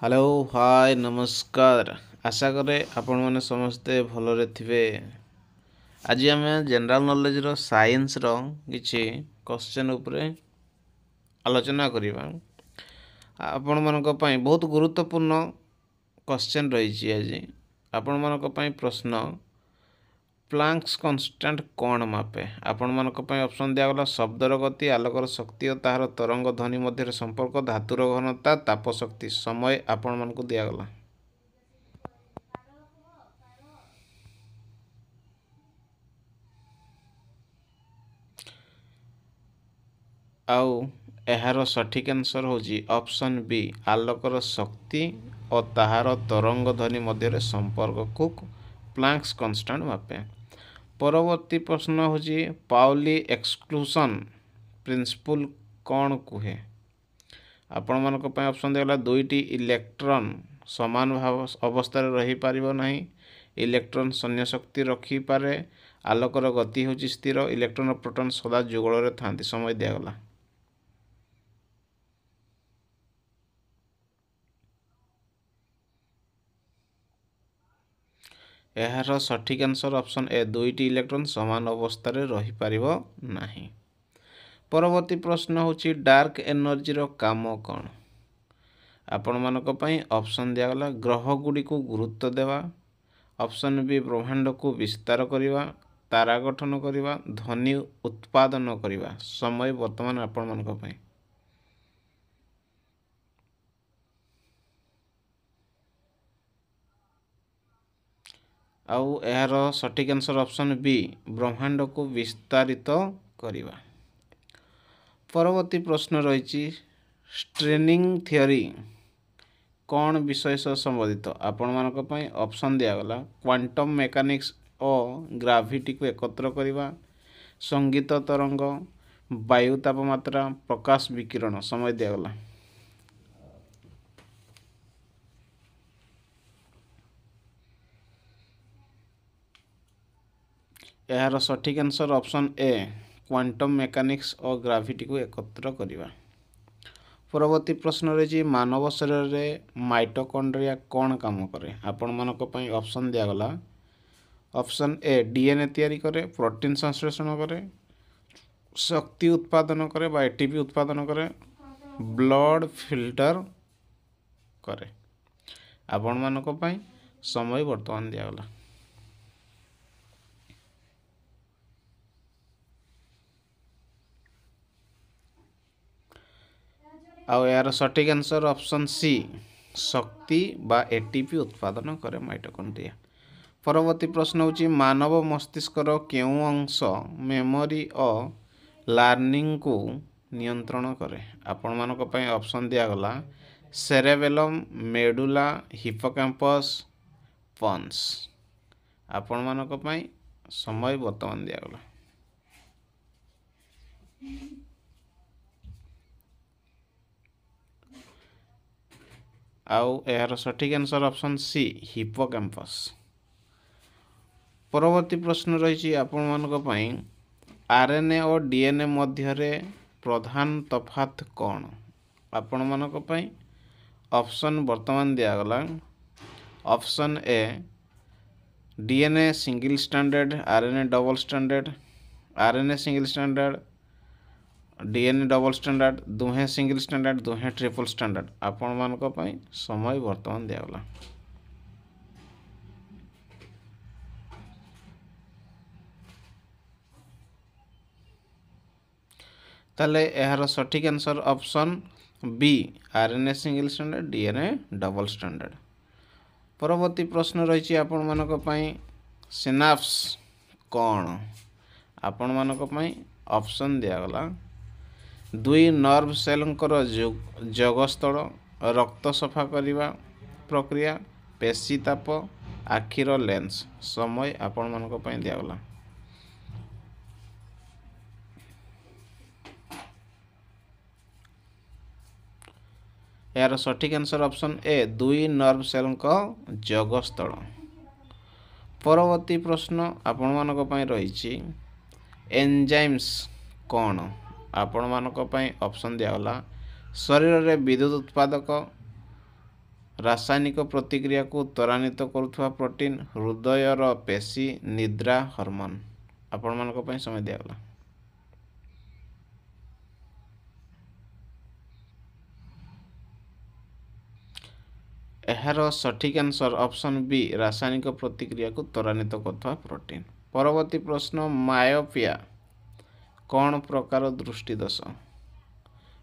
Hello hi नमस्कार। आशा करे आपण मैंने समस्ते भलरे थिबे। आज आम जनरल नॉलेज रो साइंस रो किछि क्वेश्चन उपरे आलोचना करिबा। आपण मानक पई बहुत गुरुत्वपूर्ण क्वेश्चन रही आज। आपण मानक पई प्रश्न प्लांक्स कांस्टेंट कोण मापे। आपण मानक पई ऑप्शन दिया गला शब्दर गति, आलोकर शक्ति और तार तरंग ध्वनि मध्य संपर्क, धातुर घनता, ताप शक्ति। समय आपण मानक दिया गला। आउ एहार सठिक आंसर होची ऑप्शन बी आलोकर शक्ति और ताहार तरंग ध्वनि मध्य संपर्क को प्लांक्स कांस्टेंट मापे। परवर्ती प्रश्न होची पाउली एक्सक्लूशन प्रिंसिपल कौन कुहे। आपण मानक पय ऑप्शन देला दुईटी इलेक्ट्रॉन समान भाव अवस्था रही पारिबो नाही, इलेक्ट्रॉन शून्य शक्ति रखी पारे, आलोकर गति होची स्थिर, इलेक्ट्रॉन और प्रोटॉन सदा जुगल रे थांती। समय दिया गला। एहार सठिक आंसर ऑप्शन ए दुईटी इलेक्ट्रॉन समान अवस्था रही पारिबो नाही। परवर्ती प्रश्न होची डार्क एनर्जी रो काम कौन। आपण मानक पई ऑप्शन दिया गला ग्रह गुडी को गुरुत्व देवा, ऑप्शन बी ब्रह्मांड को विस्तार करिवा, तारा गठन करिवा, ध्वनि उत्पादन करिवा। समय वर्तमान आपण मानक पई। आउ एहार सठिक आंसर ऑप्शन बी ब्रह्मांड को विस्तारित करिवा। परवर्ती प्रश्न रही स्ट्रेनिंग थियोरी कौन विषय सह संबंधित। आपण मानक पई ऑप्शन दिया गला क्वांटम मेकानिक्स और ग्राविटी को एकत्र करिवा, संगीत तरंग, वायु तापमात्रा, प्रकाश विकिरण। समय दिया गला। यार सठिक आंसर ऑप्शन ए क्वांटम मेकानिक्स और ग्राविटी को एकत्र करिवा। परवर्ती प्रश्न रही मानव शरीर में माइटोकॉन्ड्रिया कौन काम करे। आपण मानक पई ऑप्शन दिया गला ऑप्शन ए डीएनए तैयारी करे, प्रोटीन संश्लेषण करे, शक्ति उत्पादन करे बा एटीपी उत्पादन करे, ब्लड फिल्टर करे। आपण मानक पई समय वर्तमान दिया गला। आउ यार सठिक आंसर ऑप्शन सी शक्ति बा एटीपी उत्पादन करे माइटोकॉन्ड्रिया। परवर्ती प्रश्न होची मानव मस्तिष्कर केउं अंश मेमोरी और लर्निंग को नियंत्रण करे। आपण मानक पई ऑप्शन दिया गला सेरेबेलम, मेडुला, हिप्पोकैम्पस, पन्स। आपण मानक पई समय वर्तमान दिया गला। आउ यार सठिक आंसर ऑप्शन सी हिप्पोकैम्पस। परवर्ती प्रश्न रही आपण मानक पई आरएनए और डीएनए मध्य प्रधान तफात कौन। आपण मानक पई ऑप्शन वर्तमान दिया गला option A DNA single standard, RNA double standard, RNA single standard, DNA double standard, दुहे सिंगल स्टैंडर्ड, दुहे ट्रिपल स्टैंडर्ड। आपण मानक पई समय वर्तमान दिया गला। ताले एहार सठिक answer option B RNA single standard, DNA double standard. परवर्ती प्रश्न रही आपण मानक पई सिनाप्स कौन। आपण मानक पई ऑप्शन दिया गला दुई नर्व सेलंकर जगस्थल, रक्त सफा करिवा प्रक्रिया, पेशी ताप, आखिर लेंस। समय आपण मानक पई दिया गला। यार सठिक आंसर ऑप्शन ए दुई नर्व सेलंक जगस्थल। परवर्ती प्रश्न आपण मानक पई रही एंजाइम्स कौन। आपण मानक पई ऑप्शन दिया गला शरीर रे विद्युत उत्पादक, रासायनिक प्रतिक्रिया को त्वरान्वित करुवा प्रोटीन हृदयर पेशी निद्रा हॉर्मोन आपण मानक पई समय दियागला। एहार सठिक आंसर ऑप्शन बी रासायनिक प्रतिक्रिया को त्वरान्वित करुवा प्रोटीन। परवर्ती प्रश्न मायोपिया कौन प्रकार दृष्टि दोष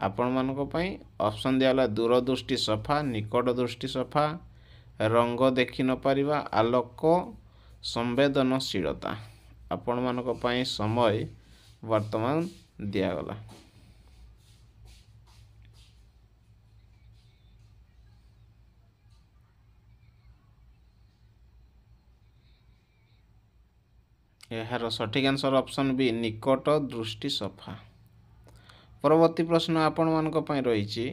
आपण मानक पई ऑप्शन दियाला दूरदृष्टि सफा निकट दृष्टि सफा रंग देखि न पारिबा आलोक संवेदनशीलता आपण मानक पई समय वर्तमान दियागला। एहार सठिक आंसर ऑप्शन बी निकट दृष्टि सफा। परवर्ती प्रश्न आपण मानक पई रहिछि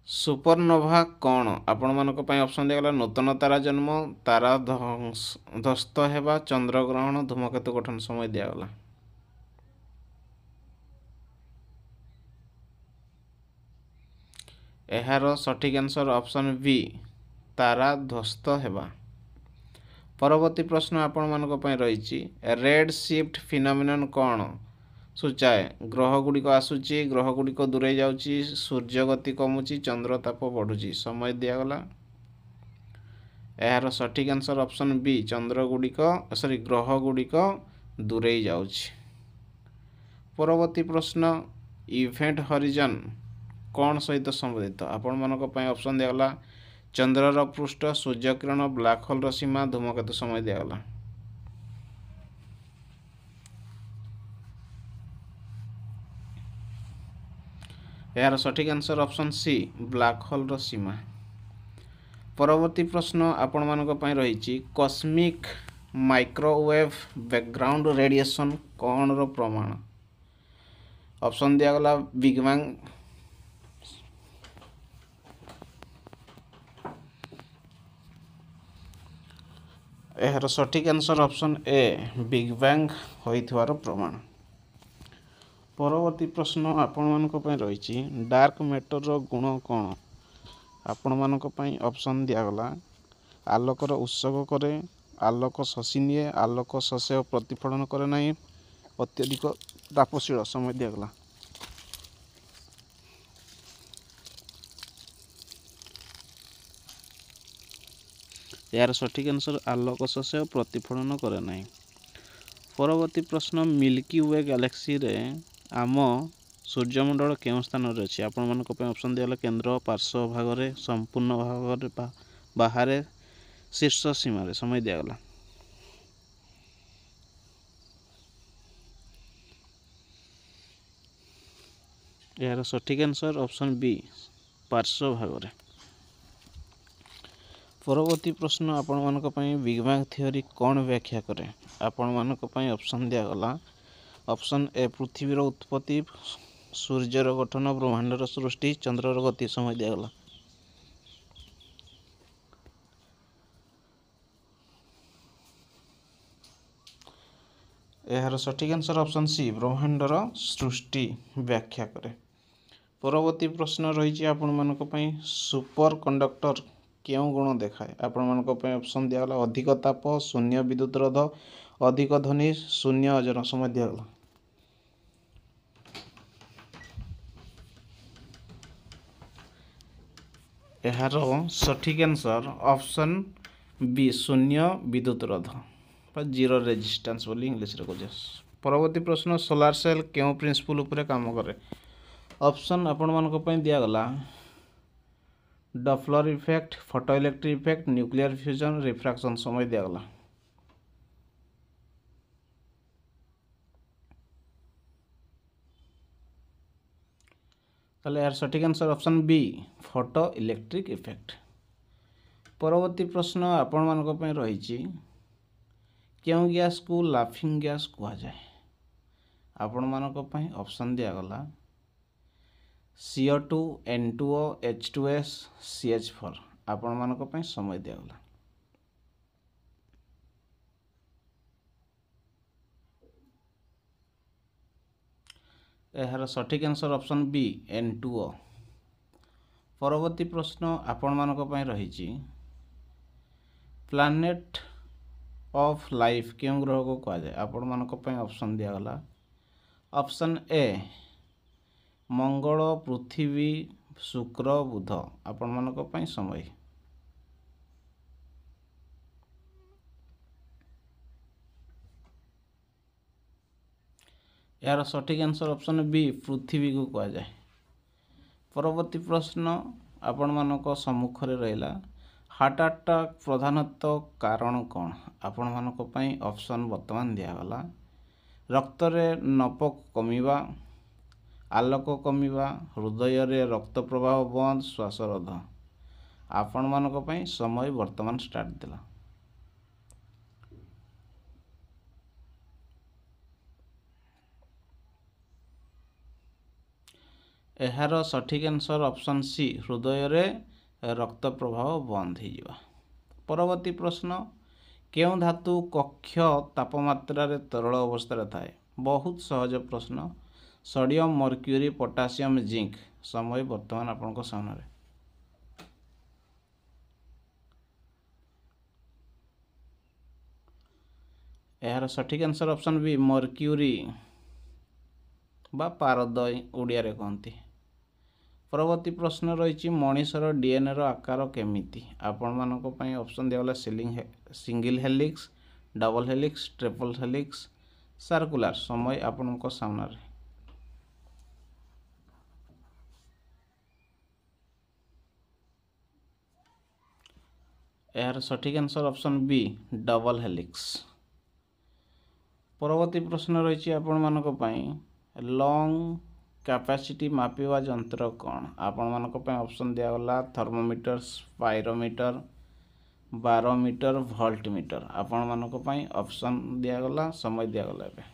सुपरनोवा कौन आपण मानक पई ऑप्शन दिगला नूतन तारा जन्म तारा ध्वस्त हेबा चंद्रग्रहण धूमकेतु गठन समय दियागला। एहार सठिक आंसर ऑप्शन बी तारा ध्वस्त हेबा। परवर्ती प्रश्न आपण मानक पई रहिछि रेड शिफ्ट फिनोमिनन कौन सूचाए ग्रह गुड़िक आसुची ग्रह गुड़िक दूरे जाउची सूर्य गति कमुची चंद्र ताप बढ़ुची समय दियागला। एहार सठिक आंसर ऑप्शन बी चंद्र गुड़िक सॉरी ग्रह गुड़िक दूरे जाउची। परवर्ती प्रश्न इवेंट हरिजन कौन सहित संबंधित आपण मानक पई ऑप्शन दियागला चंद्रर पृष्ठ सूर्यकिरण ब्लैक होल सीमा धूमकेतु समय दियागला। यार सठिक answer option C black hole सीमा। परवर्ती प्रश्न आपण मानक पई रहिछि कॉस्मिक माइक्रोवेव बैकग्राउंड रेडिएशन कौन रो प्रमाण ऑप्शन दियागला बिग बैंग एहार सठिक answer option A big bang होइथवार प्रमाण। परवर्ती प्रश्न आपण मानक पई रहिछि डार्क मैटर रो गुण कौन आपण मानक पई ऑप्शन दियागला आलोकर उत्सर्ग करे आलोक शोषि निए आलोक शोषे प्रतिफलन करे नहीं अत्यधिक तापशील समय दियागला। यार सठिक आंसर आलोक शोषे प्रतिफलन करे नहीं। परवर्ती प्रश्न मिल्की वे गैलेक्सी रे आम सूर्यमंडल केउं स्थान रे अछि आपण मानक पे ऑप्शन दियाला केंद्र पार्श्व भाग रे संपूर्ण भाग रे बाहर शीर्ष सीमा रे समय दियागला। यार सठिक आंसर ऑप्शन बी पार्श्व भाग रे। परवर्ती प्रश्न आपण मानक पई बिग बैंग थ्योरी कौन व्याख्या करे आपण मानक पई ऑप्शन दियागला ऑप्शन ए पृथ्वीर उत्पत्ति सूर्यर गठन ब्रह्मांडर सृष्टि चंद्रर गति समय दियागला। एहार सठिक आंसर ऑप्शन सी ब्रह्मांडर सृष्टि व्याख्या करे। परवर्ती प्रश्न रही आपण मानक पई सुपर कंडक्टर केउं गुण देखाए आपण मानक पई ऑप्शन दियागला अधिक ताप शून्य विद्युत रोध अधिक ध्वनि शून्य अजन समय दियागला। एहार सठिक आंसर ऑप्शन बी शून्य विद्युत रोध जीरो रेजिस्टेंस बोली इंग्लिश रे कहजे। परवर्ती प्रश्न सोलार सेल केउं प्रिंसिपल उपरे काम करे ऑप्शन आपण मानक पई दियागला Doppler effect photoelectric effect nuclear fusion refraction समय दियागला। ताले यार सठिक answer option B photoelectric effect. परवर्ती प्रश्न आपण मानक पई रहिछि केउं गैस को लाफिंग गैस कहा जाए आपण मानक पई option दियागला CO2 N2O H2S CH4 आपण मानक पई समय दियागला। एहार सठिक आंसर ऑप्शन बी N2O। परवर्ती प्रश्न आपण मानक पई रहिछि प्लानेट ऑफ लाइफ क्यों ग्रह को कहा जाए आपण मानक पई ऑप्शन दिया गला ऑप्शन ए मंगल पृथ्वी शुक्र बुध आपण मानक पई समय यार सठिक आंसर ऑप्शन बी पृथ्वी को कहा जाए परवर्ती प्रश्न आपण मानक सम्मुख रे रहिला हार्ट अटैक प्रधानतः कारण कौन आपण मानक पई ऑप्शन वर्तमान दिया गला रक्त रे नप कमिबा आलोक कमिबा हृदय रे रक्त प्रवाह बंद श्वासरोध आपण मानक पई समय वर्तमान स्टार्ट दिला एहार सठिक आंसर ऑप्शन सी हृदय रे रक्त प्रवाह बंद हो परवर्ती प्रश्न केउ धातु कक्ष तापमात्रा रे तरल अवस्था थाए बहुत सहज प्रश्न सोडियम मर्क्यूरी पोटासियम जिंक समय वर्तमान आपनको सामने यार सठिक आंसर ऑप्शन बी मर्क्यूरी बा पारद ओडिया रे कहती परवर्ती प्रश्न रही मनीषर डीएनए रो आकार केमिति आपण मानक पई ऑप्शन दिया single helix double helix triple helix circular समय आपणक सामने यार सठिक answer option B double helix परवर्ती प्रश्न रही आपण मानक पई लंग कैपेसिटी मापिवा यंत्र कौन आपण मानक पई ऑप्शन दिया गला थर्मोमीटर स्पाइरोमीटर बारोमीटर वोल्टमीटर आपण मानक पई ऑप्शन दिया गला समय दिया गला बे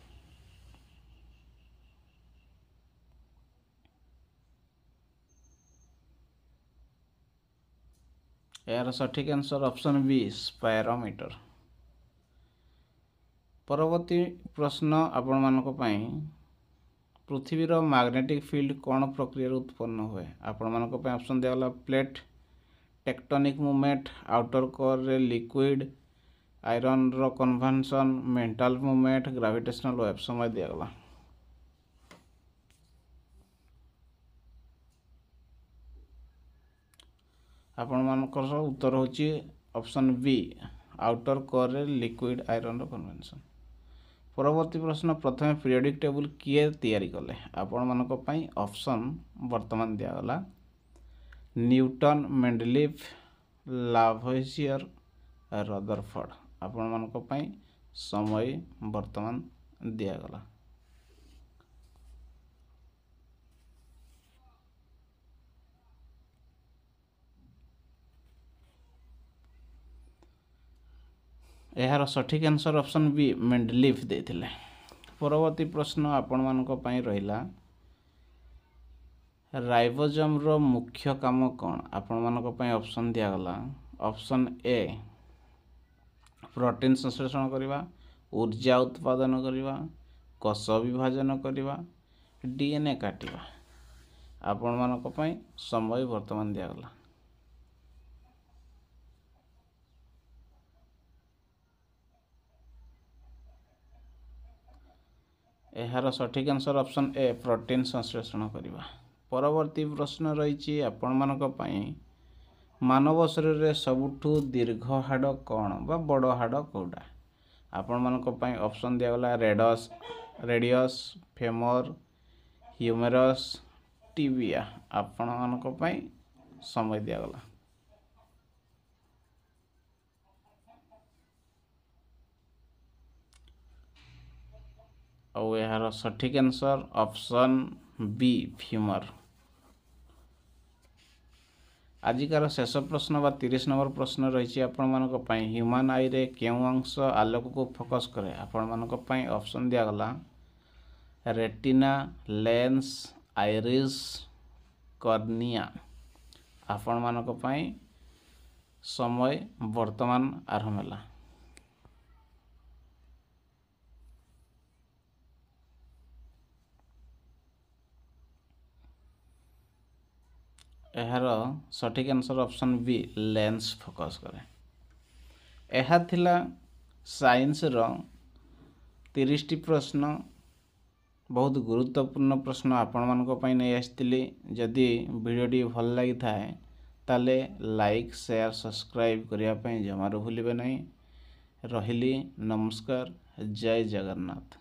यार सठिक आंसर ऑप्शन बी स्पाइरोमीटर परवर्ती प्रश्न आपण मानक पई पृथ्वीर मैग्नेटिक फील्ड कौन प्रक्रिया उत्पन्न हुए आपण मानक पई ऑप्शन दिया गला plate tectonic movement outer core रे लिक्विड आयरन रो convention mantle movement gravitational wave समय दिया गला आपण मानकर उत्तर होची ऑप्शन बी आउटर कोर रे लिक्विड आयरन रो कन्वेंशन परवर्ती प्रश्न प्रथम पीरियडिक टेबल किए तैयारी कले आपण मानक पई ऑप्शन वर्तमान दिया गला न्यूटन मेंडलीफ लावोइसियर रदरफोर्ड आपण मानक पई समय वर्तमान दिया गला यार सठिक आंसर ऑप्शन बी मेंडलीफ देथिले परवर्ती प्रश्न आपण मानक पई रहिला राइबोसोम रो मुख्य काम कौन आपण मानक पई ऑप्शन दिया गला ऑप्शन ए प्रोटीन संश्लेषण करवा ऊर्जा उत्पादन करवा कोष विभाजन करवा डीएनए काटिवा आपण मानक पई समय वर्तमान दिया गला एहार सठिक आंसर ऑप्शन ए प्रोटीन संश्लेषण करवा परवर्ती प्रश्न रही आपण मानक पई मानव शरीर रे सबुठु दीर्घ हाड़ कौन बा बड़ हाड़ कौटा आपण मानक पई ऑप्शन दिया गला रेडियस फेमर ह्यूमेरस टिबिया आपण मानक पई समय दिया गला और यार सठिक आंसर ऑप्शन बी फ्यूमर आजिकार शेष प्रश्न बा 30 नंबर प्रश्न रही आपण मानक पई ह्यूमन आई रे केउ अंश आलोक को फोकस करे आपण मानक पई ऑप्शन दिया गला रेटिना लेंस आइरिस कर्निया आपण मानक पई समय वर्तमान आरंभ होला एहार सठिक answer option B lens focus करे। यह थिला साइंस रो 30 टी प्रश्न। बहुत गुरुत्वपूर्ण प्रश्न आपण मानक पई नै आस्तिली। जदि वीडियोटी भल लागि थाए ताले लाइक शेयर सब्सक्राइब करिया पई जमारो भूलिबे नै। रहिली नमस्कार, जय जगन्नाथ।